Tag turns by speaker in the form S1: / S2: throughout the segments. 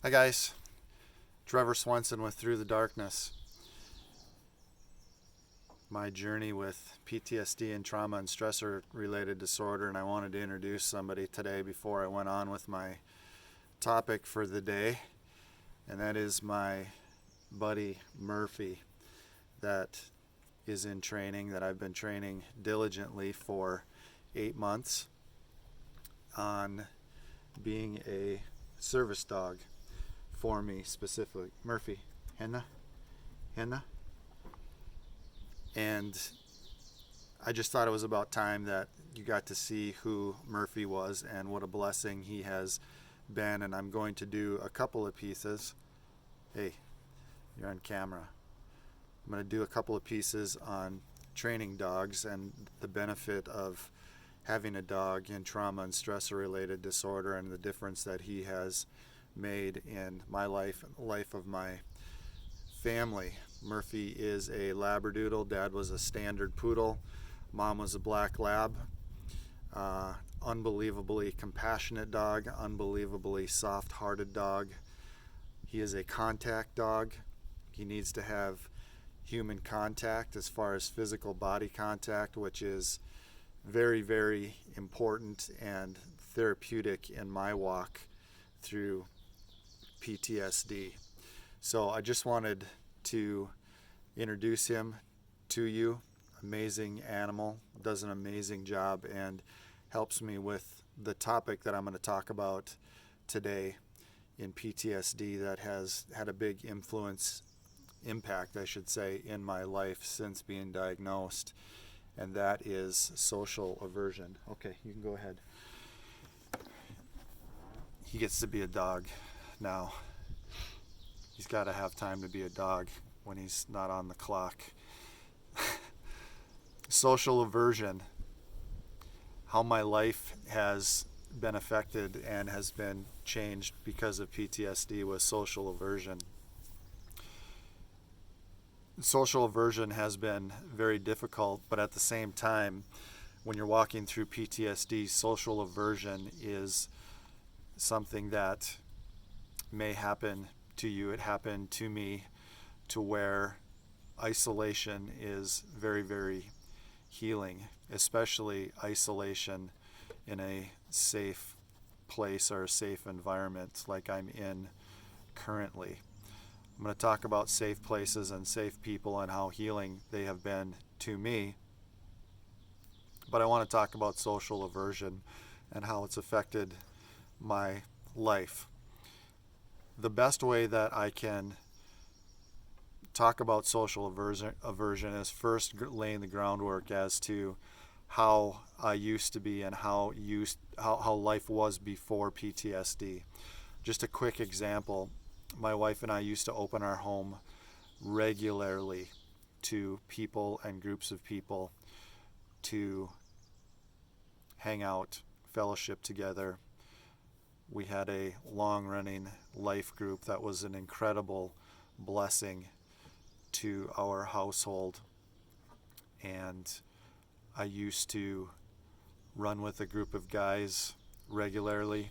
S1: Hi guys, Trevor Swenson with Through the Darkness. My journey with PTSD and trauma and stressor-related disorder, and I wanted to introduce somebody today before I went on with my topic for the day, and that is my buddy Murphy that is in training, that I've been training diligently for 8 months on being a service dog for me specifically. Murphy, Henna. And I just thought it was about time that you got to see who Murphy was and what a blessing he has been. And I'm going to do a couple of pieces. Hey, you're on camera. I'm going to do a couple of pieces on training dogs and the benefit of having a dog in trauma and stressor-related disorder and the difference that he has made in my life and the life of my family. Murphy is a Labradoodle. Dad was a standard poodle. Mom was a black lab. Unbelievably compassionate dog, unbelievably soft-hearted dog. He is a contact dog. He needs to have human contact as far as physical body contact, which is very, very important and therapeutic in my walk through PTSD. So I just wanted to introduce him to you. Amazing animal, does an amazing job, and helps me with the topic that I'm going to talk about today in PTSD that has had a big impact, I should say, in my life since being diagnosed, and that is social aversion. Okay, you can go ahead. He gets to be a dog now. He's got to have time to be a dog when he's not on the clock. Social aversion, how my life has been affected and has been changed because of PTSD with social aversion. Social aversion has been very difficult, but at the same time, when you're walking through PTSD, social aversion is something that may happen to you. It happened to me, to where isolation is very, very healing, especially isolation in a safe place or a safe environment like I'm in currently. I'm going to talk about safe places and safe people and how healing they have been to me. But I want to talk about social aversion and how it's affected my life. The best way that I can talk about social aversion is first laying the groundwork as to how I used to be and how life was before PTSD. Just a quick example, my wife and I used to open our home regularly to people and groups of people to hang out, fellowship together. We had a long-running life group that was an incredible blessing to our household, and I used to run with a group of guys regularly,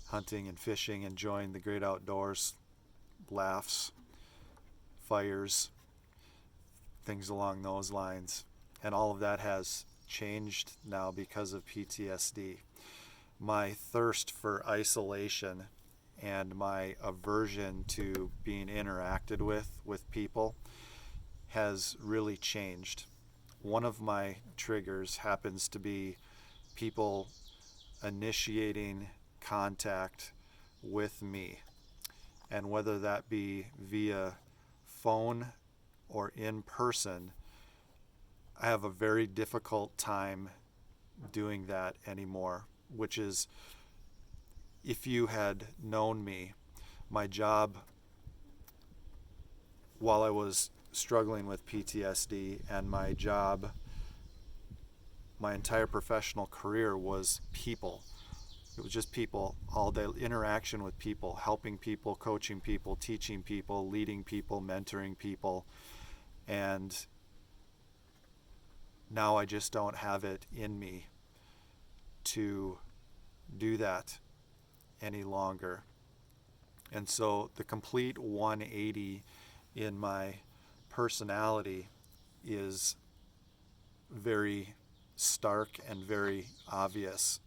S1: hunting and fishing, enjoying the great outdoors, laughs, fires, things along those lines. And all of that has changed now because of PTSD. My thirst for isolation and my aversion to being interacted with people has really changed. One of my triggers happens to be people initiating contact with me, and whether that be via phone or in person, I have a very difficult time doing that anymore, which is, if you had known me, my job while I was struggling with PTSD, and my job, my entire professional career was people. It was just people all day, interaction with people, helping people, coaching people, teaching people, leading people, mentoring people. And now I just don't have it in me to do that any longer. And so the complete 180 in my personality is very stark and very obvious.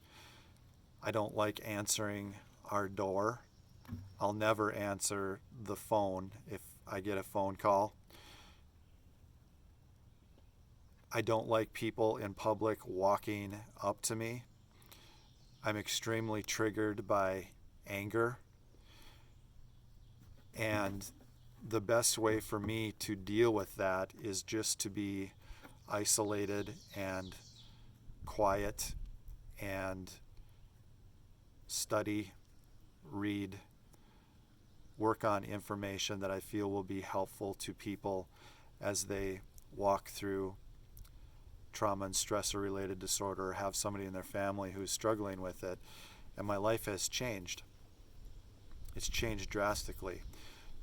S1: I don't like answering our door. I'll never answer the phone if I get a phone call. I don't like people in public walking up to me. I'm extremely triggered by anger. And the best way for me to deal with that is just to be isolated and quiet and study, read, work on information that I feel will be helpful to people as they walk through trauma and stressor-related disorder, or have somebody in their family who's struggling with it. And my life has changed. It's changed drastically.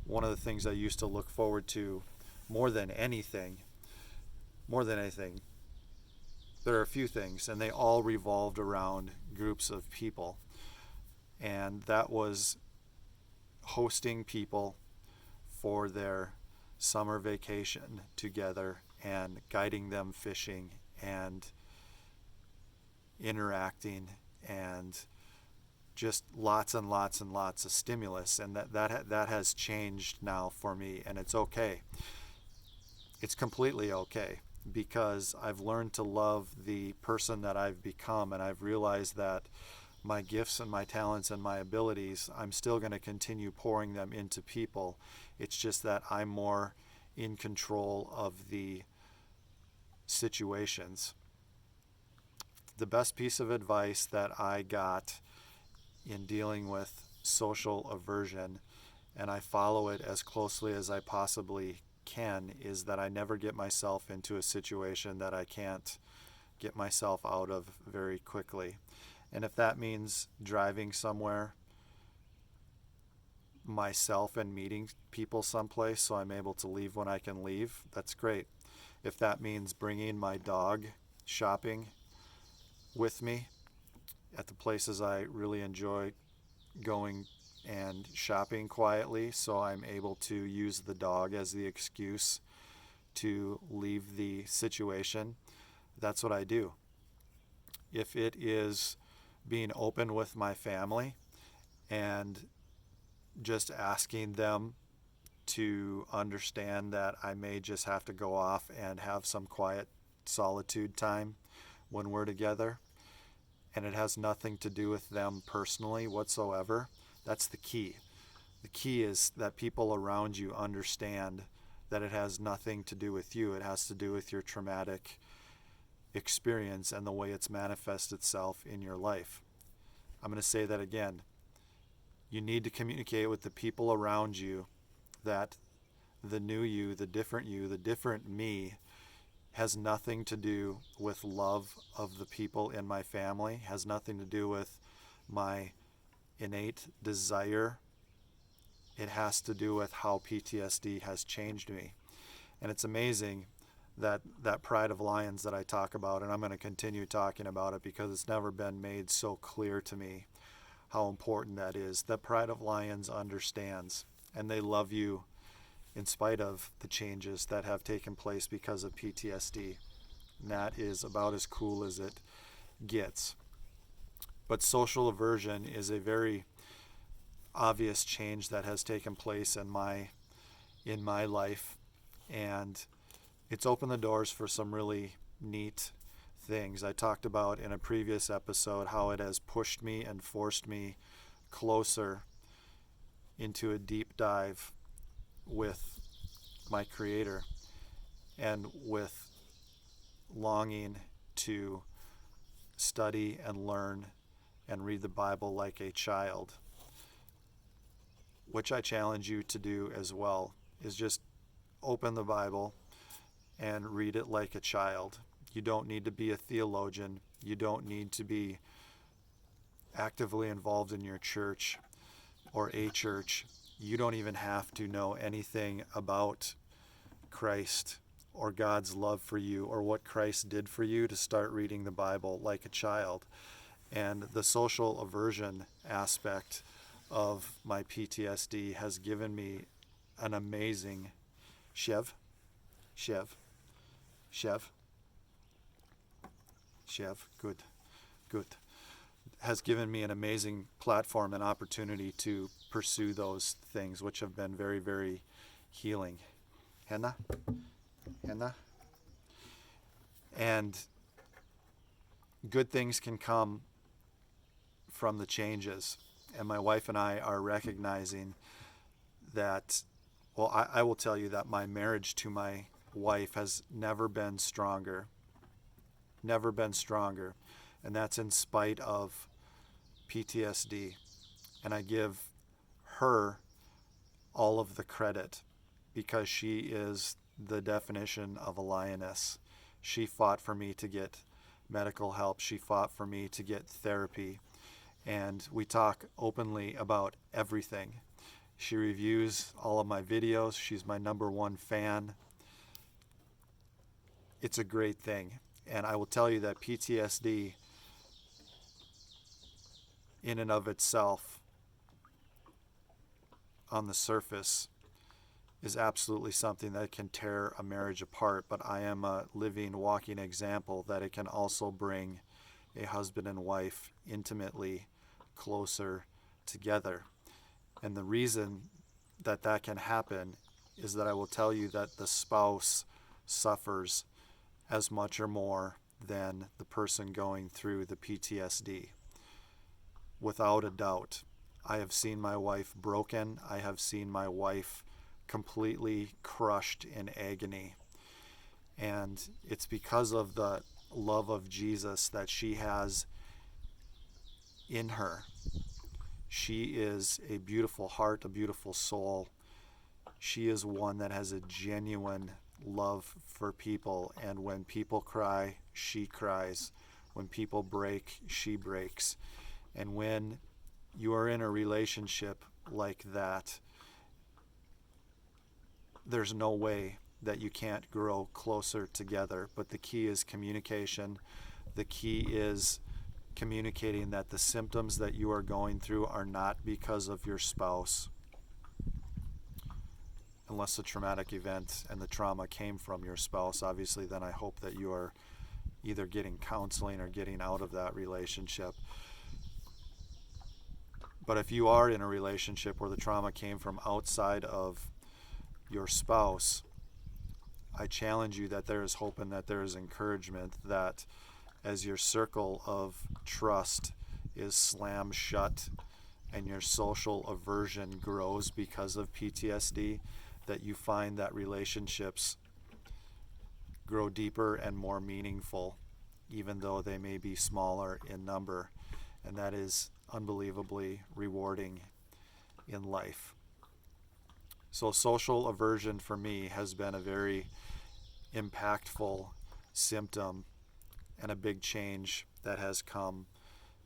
S1: One of the things I used to look forward to more than anything, there are a few things, and they all revolved around groups of people. And that was hosting people for their summer vacation together and guiding them fishing and interacting and just lots and lots and lots of stimulus. And that has changed now for me, and it's okay. It's completely okay, because I've learned to love the person that I've become, and I've realized that my gifts and my talents and my abilities, I'm still going to continue pouring them into people. It's just that I'm more in control of the situations. The best piece of advice that I got in dealing with social aversion, and I follow it as closely as I possibly can, is that I never get myself into a situation that I can't get myself out of very quickly. And if that means driving somewhere myself and meeting people someplace so I'm able to leave when I can leave, that's great. If that means bringing my dog shopping with me at the places I really enjoy going and shopping quietly, so I'm able to use the dog as the excuse to leave the situation, that's what I do. If it is being open with my family and just asking them to understand that I may just have to go off and have some quiet solitude time when we're together, and it has nothing to do with them personally whatsoever, that's the key. The key is that people around you understand that it has nothing to do with you. It has to do with your traumatic experience and the way it's manifested itself in your life. I'm going to say that again. You need to communicate with the people around you that the new you, the different me, has nothing to do with love of the people in my family, has nothing to do with my innate desire. It has to do with how PTSD has changed me. And it's amazing that pride of lions that I talk about, and I'm going to continue talking about it because it's never been made so clear to me how important that is. That pride of lions understands, and they love you in spite of the changes that have taken place because of PTSD. And that is about as cool as it gets. But social aversion is a very obvious change that has taken place in my life, and it's opened the doors for some really neat things. I talked about in a previous episode how it has pushed me and forced me closer into a deep dive with my Creator and with longing to study and learn and read the Bible like a child, which I challenge you to do as well, is just open the Bible and read it like a child. You don't need to be a theologian. You don't need to be actively involved in your church or a church. You don't even have to know anything about Christ or God's love for you or what Christ did for you to start reading the Bible like a child. And the social aversion aspect of my PTSD has given me an amazing Chev, Chev, Chev, Chev, good, good, has given me an amazing platform and opportunity to pursue those things, which have been very, very healing. Henna, Henna. And good things can come from the changes. And my wife and I are recognizing that, well, I will tell you that my marriage to my wife has never been stronger. Never been stronger. And that's in spite of PTSD. And I give her all of the credit because she is the definition of a lioness. She fought for me to get medical help. She fought for me to get therapy. And we talk openly about everything. She reviews all of my videos. She's my #1 fan. It's a great thing. And I will tell you that PTSD in and of itself on the surface is absolutely something that can tear a marriage apart, but I am a living, walking example that it can also bring a husband and wife intimately closer together. And the reason that that can happen is that I will tell you that the spouse suffers as much or more than the person going through the PTSD. Without a doubt, I have seen my wife broken. I have seen my wife completely crushed in agony. And it's because of the love of Jesus that she has in her. She is a beautiful heart, a beautiful soul. She is one that has a genuine love for people. And when people cry, she cries. When people break, she breaks. And when you are in a relationship like that, there's no way that you can't grow closer together. But the key is communication. The key is communicating that the symptoms that you are going through are not because of your spouse, unless a traumatic event and the trauma came from your spouse. Obviously, then I hope that you are either getting counseling or getting out of that relationship. But if you are in a relationship where the trauma came from outside of your spouse, I challenge you that there is hope and that there is encouragement, that as your circle of trust is slammed shut and your social aversion grows because of PTSD, that you find that relationships grow deeper and more meaningful, even though they may be smaller in number. And that is unbelievably rewarding in life. So social aversion for me has been a very impactful symptom and a big change that has come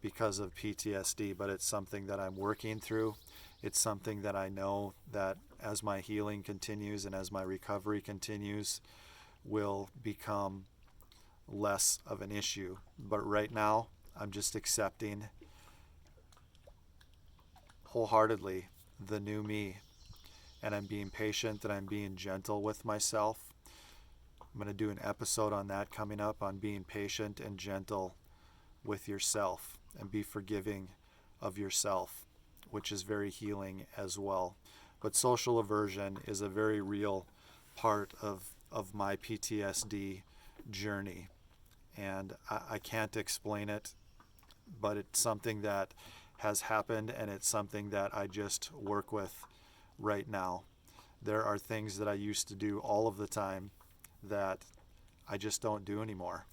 S1: because of PTSD, but it's something that I'm working through. It's something that I know that as my healing continues and as my recovery continues, will become less of an issue. But right now, I'm just accepting wholeheartedly the new me, and I'm being patient and I'm being gentle with myself. I'm going to do an episode on that coming up, on being patient and gentle with yourself and be forgiving of yourself, which is very healing as well. But social aversion is a very real part of my PTSD journey. And I can't explain it, but it's something that has happened, and it's something that I just work with right now. There are things that I used to do all of the time that I just don't do anymore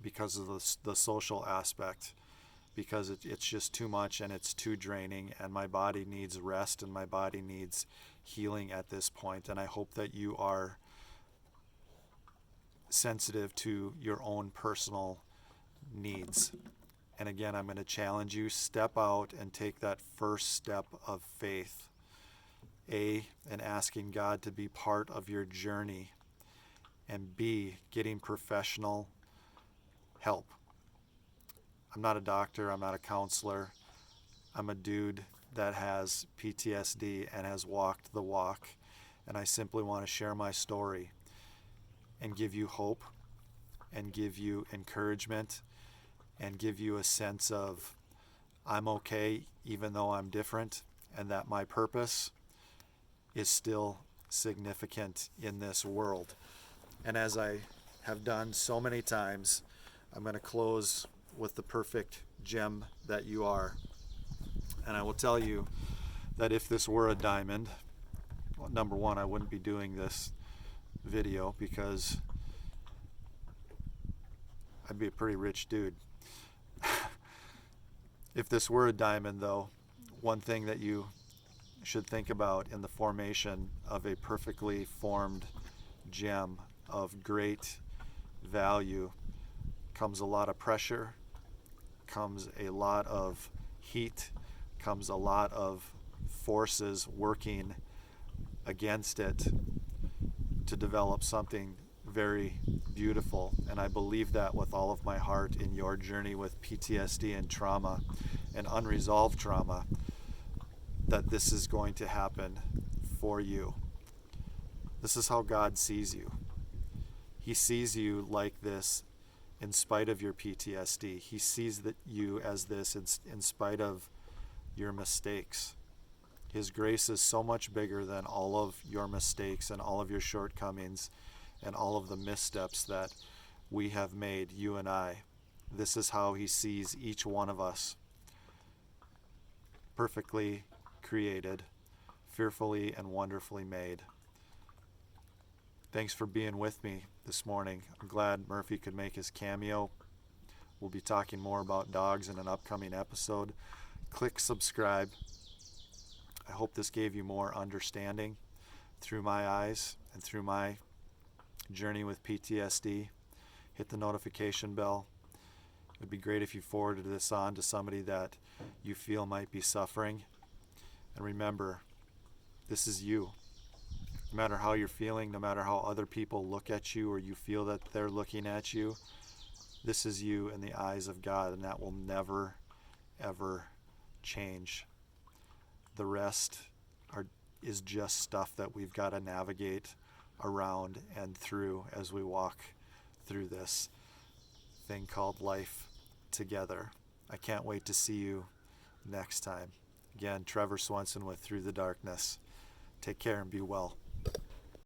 S1: because of the social aspect, because it's just too much and it's too draining, and my body needs rest and my body needs healing at this point. And I hope that you are sensitive to your own personal needs. And again, I'm going to challenge you, step out and take that first step of faith. A, in asking God to be part of your journey, and B, getting professional help. I'm not a doctor, I'm not a counselor. I'm a dude that has PTSD and has walked the walk. And I simply want to share my story and give you hope and give you encouragement and give you a sense of I'm okay even though I'm different, and that my purpose is still significant in this world. And as I have done so many times, I'm going to close with the perfect gem that you are. And I will tell you that if this were a diamond, well, number one, I wouldn't be doing this video because I'd be a pretty rich dude. If this were a diamond, though, one thing that you should think about in the formation of a perfectly formed gem of great value comes a lot of pressure, comes a lot of heat, comes a lot of forces working against it to develop something very beautiful. And I believe that with all of my heart in your journey with PTSD and trauma and unresolved trauma, that this is going to happen for you. This is how God sees you. He sees you like this in spite of your PTSD. He sees that you as this in spite of your mistakes. His grace is so much bigger than all of your mistakes and all of your shortcomings and all of the missteps that we have made, you and I. This is how he sees each one of us. Perfectly created, fearfully and wonderfully made. Thanks for being with me this morning. I'm glad Murphy could make his cameo. We'll be talking more about dogs in an upcoming episode. Click subscribe. I hope this gave you more understanding through my eyes and through my journey with PTSD. Hit the notification bell. It would be great if you forwarded this on to somebody that you feel might be suffering. And remember, this is you. No matter how you're feeling, no matter how other people look at you or you feel that they're looking at you, this is you in the eyes of God, and that will never, ever change. The rest is just stuff that we've got to navigate around and through as we walk through this thing called life together. I can't wait to see you next time. Again, Trevor Swenson with Through the Darkness. Take care and be well.